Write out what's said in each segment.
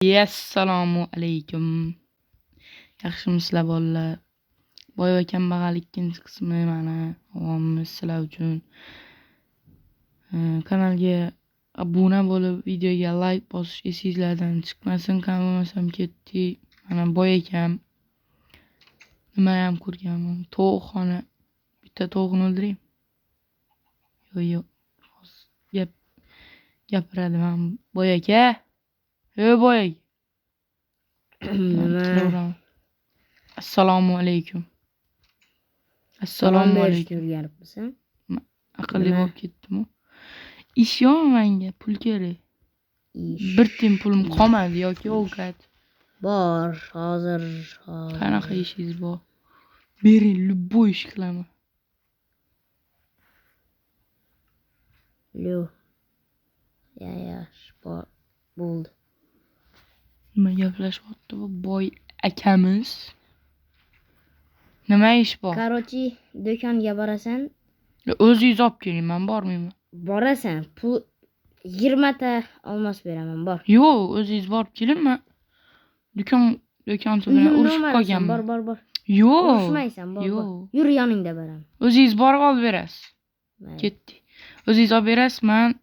Assalomu alaykum. Yaxshimisizlar bolalar? Boy va kambag'al ikkinchi qismi mana avomimiz sizlar uchun. Kanalga obuna bo'lib, videoga like bosish esingizlardan chiqmasin. Qilmasam ketdik. Mana boy akam nima ham ko'rganman. Tovuqxona. Bitta tovuqni o'ldiraymi? Yo'q. Gapiradi men boy aka. Boy aka. Nima? Assalomu alaykum. Assalomu alaykum. Yurganmisan? Aqlli bo'lib ketdim-ku. Ish yo'qmi menga? Pul kerak. Bir tiyin pulim qolmadi yoki ovqat. Bor, hozir. Qanaqa ishingiz bor? Bering, любой ish qilaman. Yaxshi, bor. Bo'ldi. Nima gaplashyapti bu boy akamiz? Nima ish bor? Qarochi, do'konga borasan. O'zingiz olib keling, men bormayman. Borasan, pul 20 ta olmos beraman, bor. Yo'q, o'zingiz borib keling, men do'konchi bilan urushib qolganman. Bor. Yo'q. Urushmaysan, bor. Yur, yoningda beraman. O'zingiz borib olib berasiz. Ketdik. O'zingiz olib berasiz, men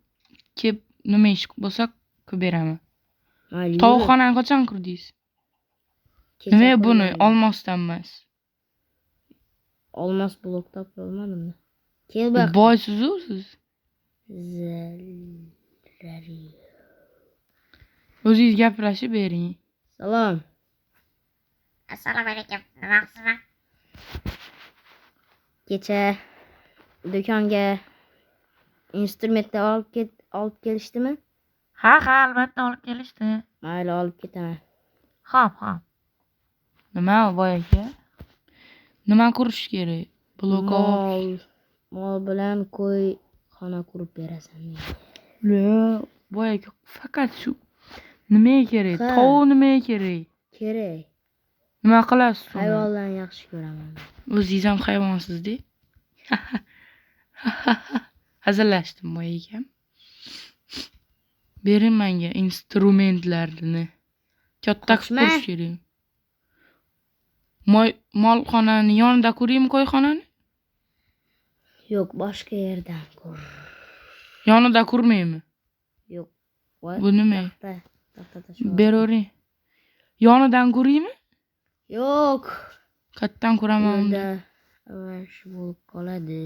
kelib nima ish bo'lsa qilib beraman. Tovuqxonaga qachon kirdingiz? Nima buni olmosdan emas? Olmos blokda olmadim-da. Kel baq. Boysiz-ku siz. O'zingiz gaplashib bering. Salom. Assalomu alaykum. Nima qilibsizlar? Kecha do'konga instrumentlar olib kelishdimi? Ha, albatta olib kelishdi. Mayli, olib ketaman. Xo'p. Nima boy aka? Nima qurish kerak? Mol bilan qo'y xona qurib berasan. Boy aka, faqat shu nimaga kerak? Tovuq nimaga kerak? Kerak. Nima qilasiz? Hayvonlarni yaxshi ko'raman. O'zingiz ham hayvonsiz-da. Hazillashdim boy akam. Bering menga instrumentlarni. Katta qurish kerak. Molxonani yonida ko'raymi, qo'yxonani? Yo'q, boshqa yerdan ko'r. Yonida ko'rmaymi? Yo'q. Bu nima? Beravering. Yonidan ko'raymi? Yo'q. Qayerdan ko'raman unda? Avash bo'lib qoladi.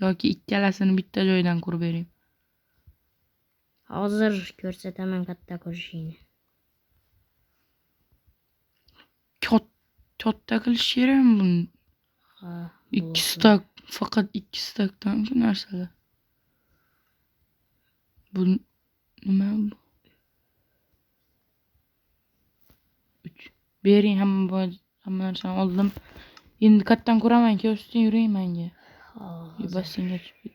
Yoki ikkalasini bitta joydan ko'rib bering. Hozir ko'rsataman katta ko'rishingni. Katta qilish kerakmi buni? Ha. Faqat 2 stakdan narsalar. Bu nima bu? 3. Bering, hamma narsani oldim. Endi qayerdan ko'raman, ko'rsating yuring menga. Bassinga tushib.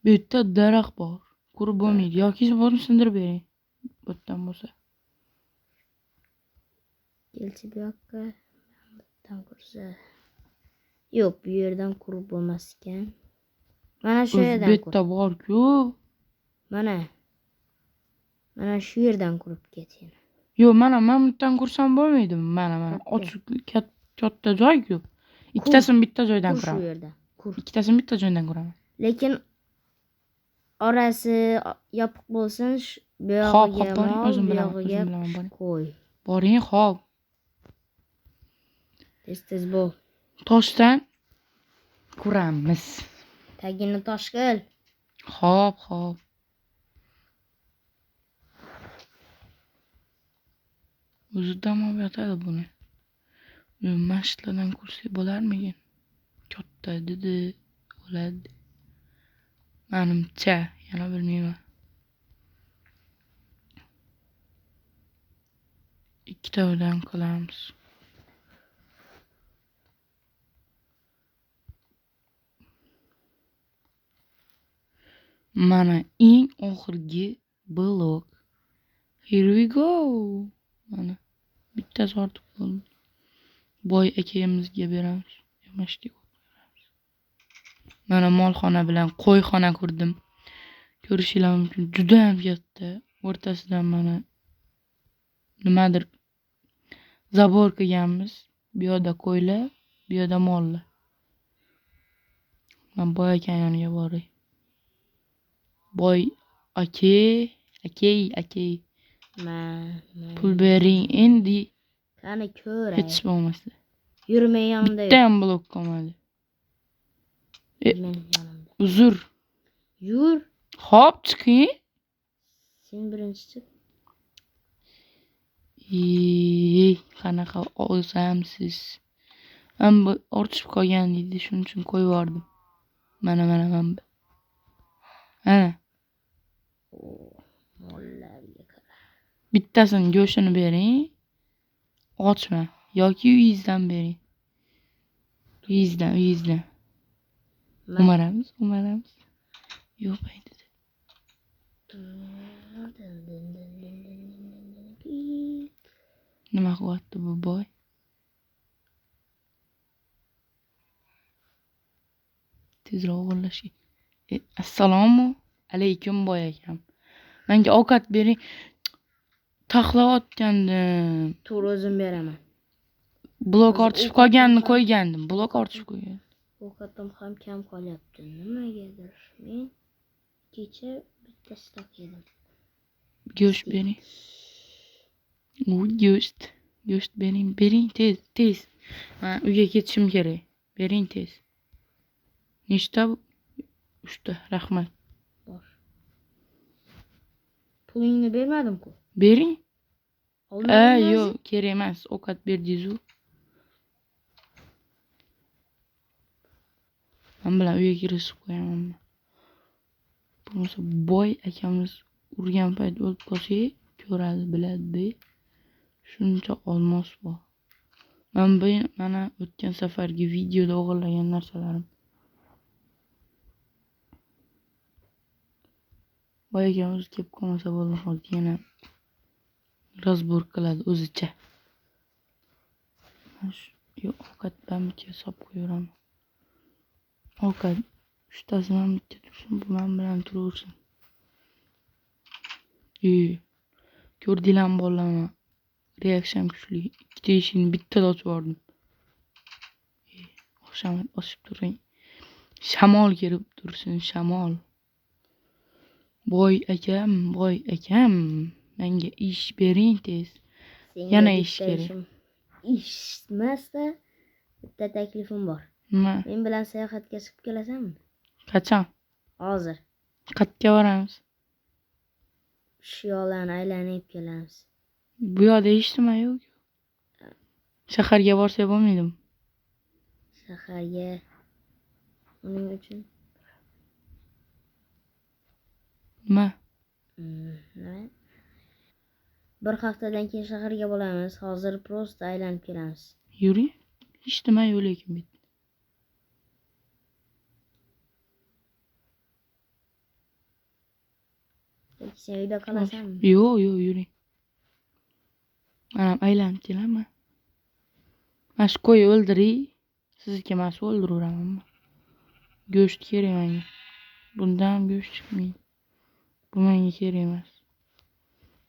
Bu yerda daraxt bor. Ko'rib bo'lmaydi. Yoki borni sindirib bering. Bu yerdan bo'lsa. Kelchi bu yoqqa. Bundan ko'rsa. Yo'q, bu yerdan qurib bo'lmas ekan. Mana shu yerdan. Bu yerda bor-ku. Mana shu yerdan qurib keting. Yo'q, mana men bundan qursam bo'lmaydimi? Mana ochiq katta joy-ku. Ikkitasini bitta joydan quraman. Shu yerdan. Ikkitasini bitta joydan quraman. Lekin orasi yopiq bo'lsin, bu yog'iga o'zim bilan qo'y. Boring, xo'p. Tez bo'l. Toshdan quramiz. Tagini tosh qil. Xo'p. O'zi dam olib yotadi buni. Mashitlardan kursi bo'larmikin? Katta dedi, bo'ladi. Menimcha, yana bilmayman. Ikkitadan qilamiz. Mana eng oxirgi blok. Here we go. Mana bittasi ortiq bo'ldi. Boy akamizga beramiz. Yamashdik. Mana molxona bilan qo'yxona qurdim. ko'rishingiz mumkin. Juda ham katta. O'rtasidan mana nimadir zabor qilganmiz. Bu yoqda qo'ylar, bu yoqda mollar. Men boy aka yoniga boray. Boy aka. Man. Pul bering endi Qani ko'ray. hech bo'lmasa. Yurmay yonimda Bitta ham blok qolmadi. Men yonimda. Uzr. Yur. Hop chiqing. Sen birinchi chiq. Qanaqa o'zamsiz. Men bu ortishib qolgan edi, shuning uchun qo'yib yubordim. Mana bu. Ana, Mollarga qara. bittasini go'shtini bering. Ochma yoki uyingizdan bering. Uyingizdan. Umaramiz. Yo'q maydi. Nima qilyapti bu boy? Tezroq o'g'irlashga. Assalomu alaykum boy akam. Menga ovqat bering. Taxlayotgandim. Tur o'zim beraman. Blok ortishib qolganini qo'ygandim. Ovqatim ham kam qolyapti. Nimagadir men kecha bitta stok yedim. Go'sht bering. Go'sht bering tez. Men uyga ketishim kerak. Bering tez. Nechta bu? 3 ta, rahmat. Bor. Pulingni bermadim-ku. Bering. Olmadingmi? Yo'q, kerak emas. Ovqat berdingiz-ku. Men bilan uyga kirishib qo'yaman. Bo'lmasa boy akamiz urgan payt o'lib qolsa, ko'radi, biladi. Shuncha olmos bor. Mana o'tgan safargi videoda o'g'irlagan narsalarim. Boy akamiz kelib qolmasa bo'ldi, hozir yana razbor qiladi o'zicha. Yo'q, ovqat bitta solib qo'yaraman. Ovqat 3 tasini ham bitta tursin, bu men bilan turaversin. Ko'rdinglarmi bolalarni? Reaksiyam kuchli. Ikkita eshikni bittada ochib yubordim. O'xshamaydi, ochib turing. Shamol kelib tursin, shamol. Boy akam, menga ish bering tez. Yana ish kerak. Ish emasda bitta taklifim bor. Nima? Men bilan sayohatga chiqib kelasanmi? Qachon? Hozir. Qayerga boramiz? Shu yo'llarni aylanib kelamiz. Bu yoqda hech nima yo'q. Shaharga borsak bo'lmaydimi? Shaharga uning uchun Nima? nima? Bir haftadan keyin shaharga bo'lamiz. Hozir prosta aylanib kelamiz. Yuring. Hech nima yo'q lekin bu. Sen uyda qolasanmi? Yo'q, yuring. Mana aylanib kelaman. Mana shu qo'yni o'ldiring. Sizga emas, o'ldiraveraman. Go'sht kerak menga. Bundan ham go'sht chiqmaydi. Bu menga kerak emas.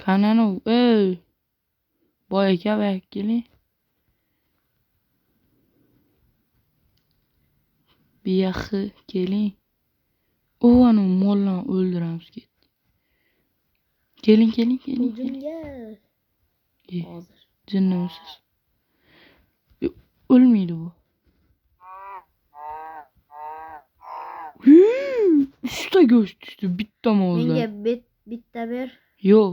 Qanani u? Boy aka, bak keling. Bu yoqqa keling. Ana mollarni o'ldiramiz ketdi. Keling. Hujumga. Hozir. Jinnimisiz? O'lmaydi bu. 3 ta go'sht tushdi, bitta molda. Menga bitta ber. Yo'q,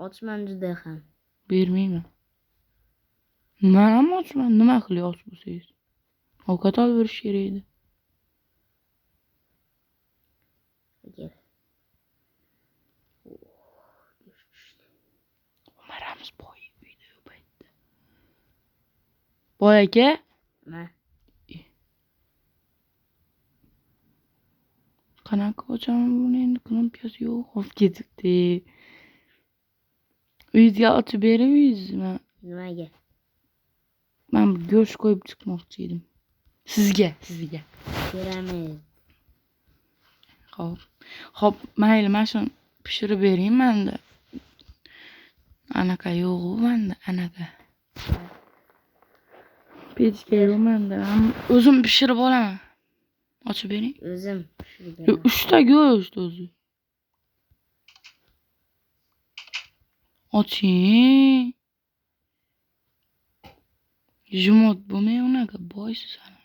Ochman juda ham. bermayman. Men ham ochman, nima qilay och bo'lsangiz? Ovqat olib berish kerak edi. Kel. Umaramiz boy uyda yo'q paytda. Boy aka, Nima? qanaqa ochaman buni endi? Knappasi yo'q, olib ketibdi. Uyingizga ochib bering uyingizni. Nimaga? Men go'sht qo'yib chiqmoqchi edim. Sizga. Beramiz. Xo'p, mayli, men shuni pishirib berayman-da. Anaqa yo'q-u menda, anaqa. Pechka yo'q menda. O'zim pishirib olaman. Ochib bering. O'zim pishirib beraman. 3 ta go'sht o'zi. Oching. Jumot bo'lmay unaqa boysiz hali.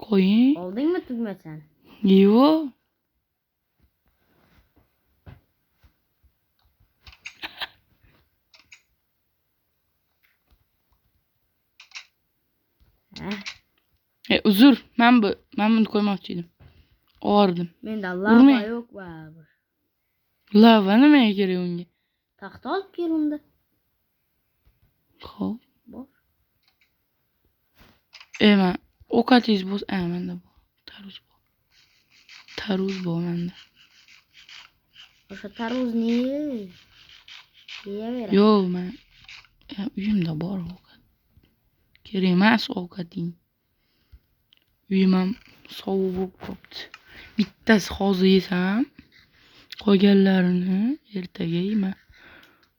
Qo'ying. Oldingmi tugmachani? Yo'q. Uzr, men buni qo'ymoqchi edim. O'rdim. Menda lava Urmang. yo'q baribir. Lava nimaga kerak unga? Taxta olib kel unda. Xo'p. Bor. Men ovqatingiz bo'lsa, menda bor. Tarvuz bor menda. O'sha tarvuzni yeyaver. Yo'q, men uyimda bor ovqat. Kerak emas ovqating. Uyim ham sovuq bo'lib qopti. Bittasi hozir yesam, qolganlarini ertaga yeyman.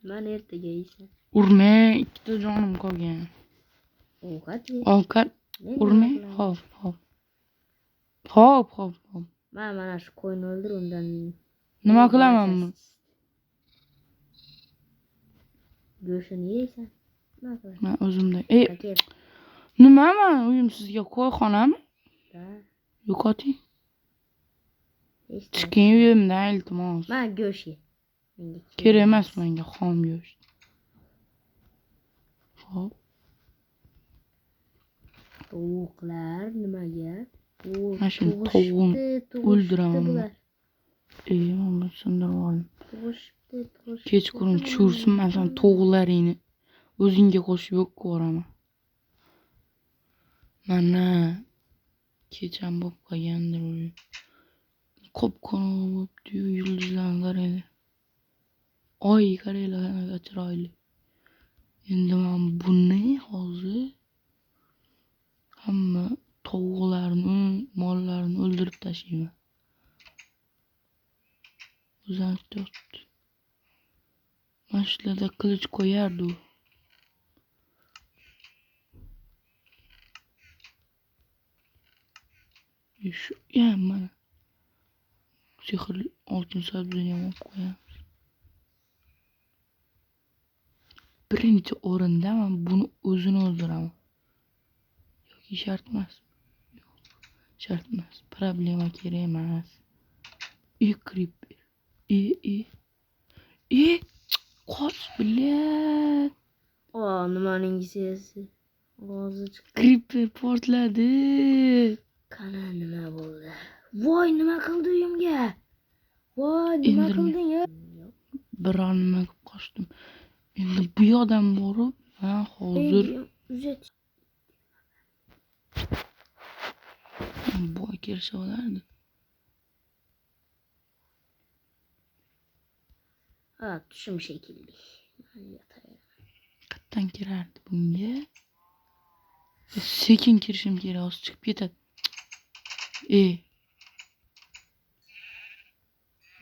Men ertaga yeysan. Urmang, ikkita jonim qolgan. Ovqat ye. Ovqat Men urmang. nima Xo'p. Mana shu qo'yni o'ldir undan. Nima qilaman buni? Go'shtini yeysan. Nima qilasan? Men o'zimda. Kel. Nima men uyim sizga qo'yxonami? Da. Yo'qoting. Hech narsa. Chiqing uyimdan, iltimos. Men go'sht ye. Kerak emas menga xom go'sht. Xo'p. Tovuqlar nimaga? Mana shu tovuqni o'ldiraman. bular. Mana sindirib oldim. Tug'ishibdi. Kechqurun tushirsinman sen tovuqlaringni. O'zingga qo'shib yo'q ko'raman. Mana kecham bo'lib qolgandir u. Qop-qorong'i bo'libdi-yu, yulduzlarni qaranglar. Oy qaranglar qanaqa chiroyli. Endi men buni hozir hamma tovuqlarni, mollarni o'ldirib tashlayman. O'zim tortdi. Mana shularda qilich qo'yardi u. Shu mana sehrli oltin sabzini ham olib qo'yamiz. Birinchi o'rinda men buni o'zini o'ldiraman. Yoki shart emas. Shart emas. Problema kerak emas. Creeper. Qoch, bilet. Nimaning sesi? Ovozi chiqdi. Creeper portladi. Qana nima bo'ldi? Voy, nima qildi uyimga? Voy, nima qilding? Biron nima qilib qochdim. Endi bu yoqdan borib, men hozir boy kelsa bo'lardi. Tushim shekilli. Qattan kirardi bunga. Sekin kirishim kerak, hozir chiqib ketadi.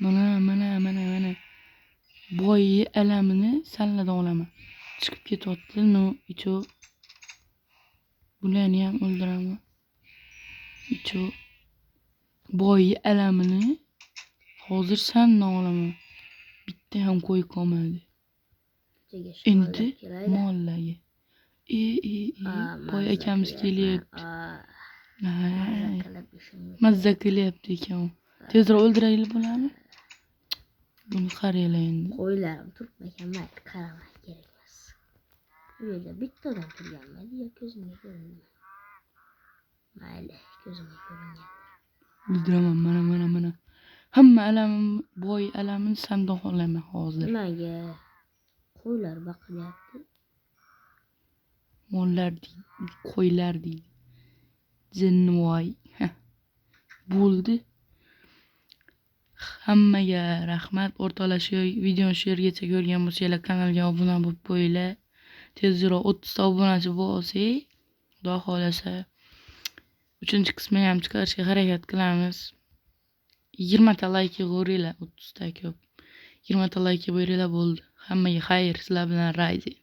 Mana. Boy alamini salladan olaman. Chiqib ketyapti. Icho. Bularni ham o'ldiraman. Icho. Boy alamini hozir sandan olaman. Bitta ham qo'y qolmadi. Endi mollarga. Boy akamiz kelyapti. Mazza qilyapti ekan. Tezroq o'ldiraylik bularni. Buni qaranglar endi. Qo'ylarim turibmikan, mayli, qaramay kerak emas. Bu yerda bittadan turganmaydi, yo ko'zimga ko'ringan. Mayli, ko'zimga ko'ringan. O'ldiraman, mana. Hamma alamim, boy alamini sandoq olaman hozir. Nimaga? Qo'ylar baqilyapti. Mollar deydi, qo'ylar deydi. Jinnivoy. Bo'ldi. Hammaga rahmat. O'rtoqlar, videoni shu yergacha ko'rgan bo'lsanglar, kanalga obuna bo'lib qo'yinglar. Tezroq 30 ta obunachi bo'lsak, Xudo xolasa 3-chi qismini ham chiqarishga harakat qilamiz. 20 ta like qo'yinglar, 30 ta ko'p. 20 ta like beringlar bo'ldi. Hammaga xayr, sizlar bilan Raydi.